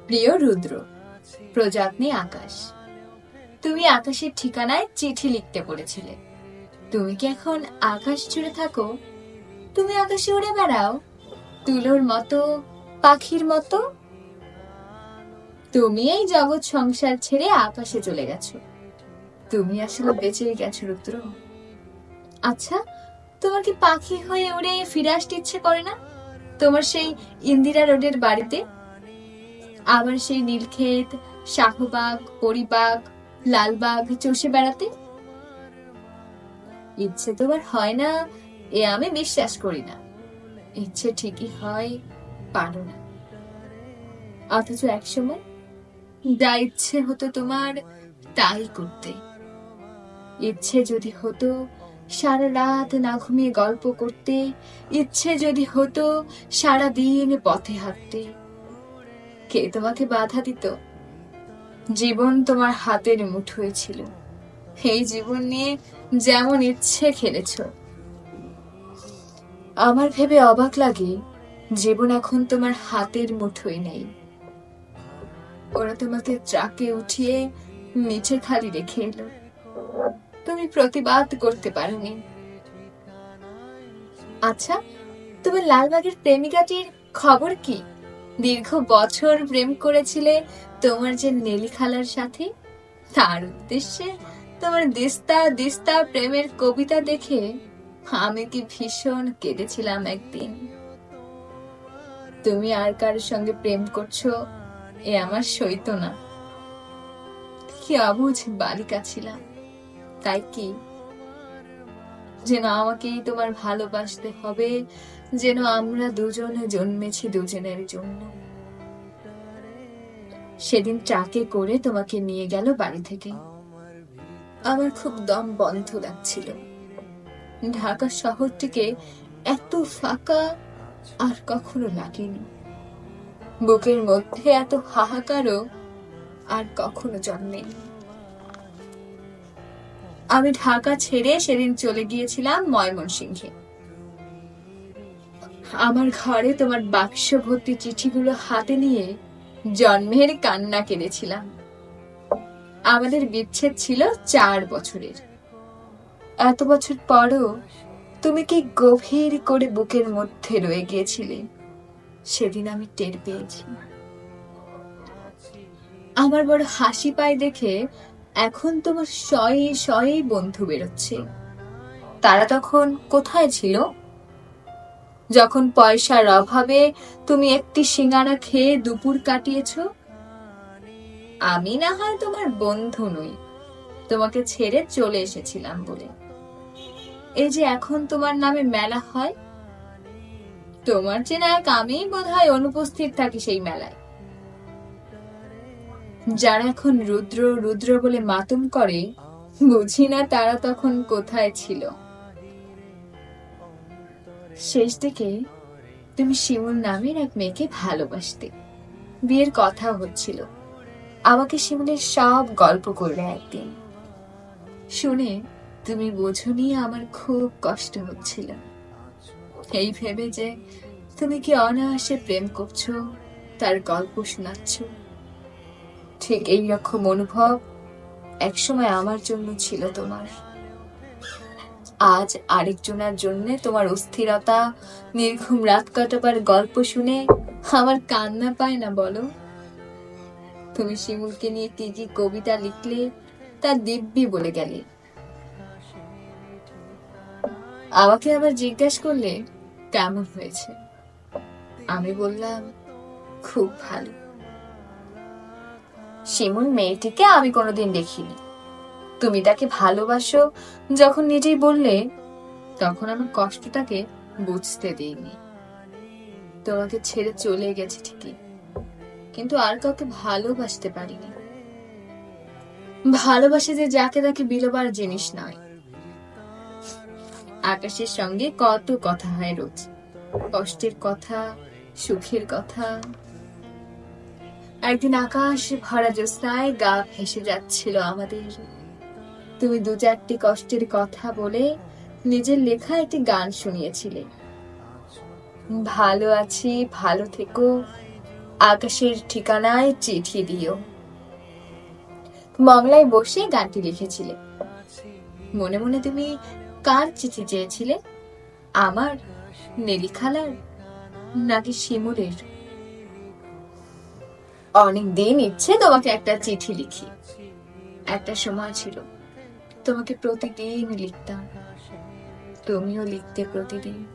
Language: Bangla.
প্রিয় রুদ্র, প্রজাত্নী আকাশ, তুমি আকাশের ঠিকানায় চিঠি লিখতে বলেছিলে। তুমি কি এখন আকাশ জুড়ে থাকো? তুমি আকাশে উড়ে বেড়াও তুলোর মতো, পাখির মতো? তুমি এই জগৎ সংসার ছেড়ে আকাশে চলে গেছো। তুমি আসলে বেঁচেই গেছো রুদ্র। আচ্ছা, তোমার কি পাখি হয়ে উড়ে ফিরে আসতে ইচ্ছে করে না? তোমার সেই ইন্দিরা রোডের বাড়িতে, আবার সেই নীলক্ষেত, শাহবাগ, পরিবাগ, লালবাগ চষে বেড়াতে? ইচ্ছে তোমার হয় না এ আমি বিশ্বাস করি না। ইচ্ছে ঠিকই হয়, পারো না। অথচ একসময় যা ইচ্ছে হতো তোমার তাই করতে। ইচ্ছে যদি হতো সারা রাত না ঘুমিয়ে গল্প করতে, ইচ্ছে যদি হতো সারা দিন পথে হাঁটতে। কে তোমাকে বাধা দিত? জীবন তোমার হাতের মুঠোয় ছিল। এই জীবন নিয়ে যেমন ইচ্ছে খেলেছ। আমার ভেবে অবাক লাগে, জীবন এখন তোমার হাতের মুঠোয় নেই। ওরা তোমাকে ট্রাকে উঠিয়ে নিচে খালি রেখে এলো। তুমি প্রতিবাদ করতে পারোনি। আচ্ছা, তুমি লালবাগের প্রেমিকাটির খবর কি? দীর্ঘ বছর প্রেম করেছিলে তোমার যে নেলি খালার সাথে। তার উদ্দেশ্যে তোমার দিস্তা দিস্তা প্রেমের কবিতা দেখে আমি কি ভীষণ কেঁদেছিলাম একদিন। তুমি আর কারোর সঙ্গে প্রেম করছো এ আমার সইতো না। কি অবুঝ বালিকা ছিলাম। তাই কি যেন আমাকেই তোমার ভালোবাসতে হবে, যেন আমরা দুজনে জন্মেছি দুজনের জন্য। সেদিন ট্রাকে করে তোমাকে নিয়ে গেল বাড়ি থেকে। আমার খুব দম বন্ধ লাগছিল। ঢাকা শহরটিকে এত ফাঁকা আর কখনো লাগেনি। বুকের মধ্যে এত হাহাকারও আর কখনো জন্মেনি। আমি ঢাকা ছেড়ে সেদিন চলে গিয়েছিলাম ময়মনসিংহে। আমার ঘরে তোমার বাক্স ভর্তি চিঠিগুলো হাতে নিয়ে জন্মের কান্না কেঁদেছিলাম। আমাদের বিচ্ছেদ ছিল 4 বছরের। এত বছর পরও তুমি কি গভীর করে বুকের মধ্যে রয়ে গিয়েছিলে, সেদিন আমি টের পেয়েছি। আমার বড় হাসি পায় দেখে এখন তোমার শয়ে শয়ে বন্ধু বেরোচ্ছে। তারা তখন কোথায় ছিল, যখন পয়সার অভাবে তুমি একটি সিঙ্গারা খেয়ে দুপুর কাটিয়েছো? আমি না হয় তোমার বন্ধু নই, তোমাকে ছেড়ে চলে এসেছিলাম বলে। এই যে এখন তোমার নামে মেলা হয়, তোমার চেনা এক আমি বোধহয় অনুপস্থিত থাকি সেই মেলায়। যারা এখন রুদ্র রুদ্র বলে মাতম করে, বুঝি না তারা তখন কোথায় ছিল। শেষ দিকে তুমি শিমুল নামের এক মেয়েকে ভালোবাসতে। বিয়ের কথা হচ্ছিল। আমাকে শিমুলের সব গল্প করলে একদিন। শুনে তুমি বোঝনি আমার খুব কষ্ট হচ্ছিল। এই ভেবে যে তুমি কি অনায়াসে প্রেম করছো, তার গল্প শোনাচ্ছ। ঠিক এইরকম অনুভব একসময় আমার জন্য ছিল তোমার। আজ আরেকজনের জন্য তোমার অস্থিরতা, নির্ঘুম রাত কাটাবার গল্প শুনে আমার কান্না পায় না বলো? তুমি শিমুলকে নিয়ে কি কি কবিতা লিখলে তা দিব্যি বলে গেলে। আমাকে আবার জিজ্ঞাসা করলে কেমন হয়েছে। আমি বললাম খুব ভালো। শিমুল মেয়েটিকে আমি কোনোদিন দেখিনি। তুমি তাকে ভালোবাসো যখন নিজেই বললে, তখন আমার কষ্টটাকে বুঝতে দিইনি। তোমাকে ছেড়ে চলে গেছে ঠিকই, কিন্তু আর কাউকে ভালোবাসতে পারিনি। ভালোবাসে যে যাকে তাকে বিলোবার জিনিস নয়। আকাশের সঙ্গে কত কথা হয় রোজ, কষ্টের কথা, সুখের কথা। একদিন আকাশ ভরা জ্যোৎস্নায় গা ভেসে যাচ্ছিল আমাদের। তুমি 2-4টি কষ্টের কথা বলে নিজের লেখা একটি গান শুনিয়েছিলে। ভালো আছি, ভালো থেকো, আকাশের ঠিকানায় চিঠি দিও। মংলায় বসে গানটি লিখেছিলে। মনে মনে তুমি কার চিঠি চেয়েছিলে? আমার, নেলি খালার, নাকি শিমুলের? অনেকদিন ইচ্ছে তোমাকে একটা চিঠি লিখি। একটা সময় ছিল তোমাকে প্রতিদিন লিখতাম, তুমিও লিখতে প্রতিদিন।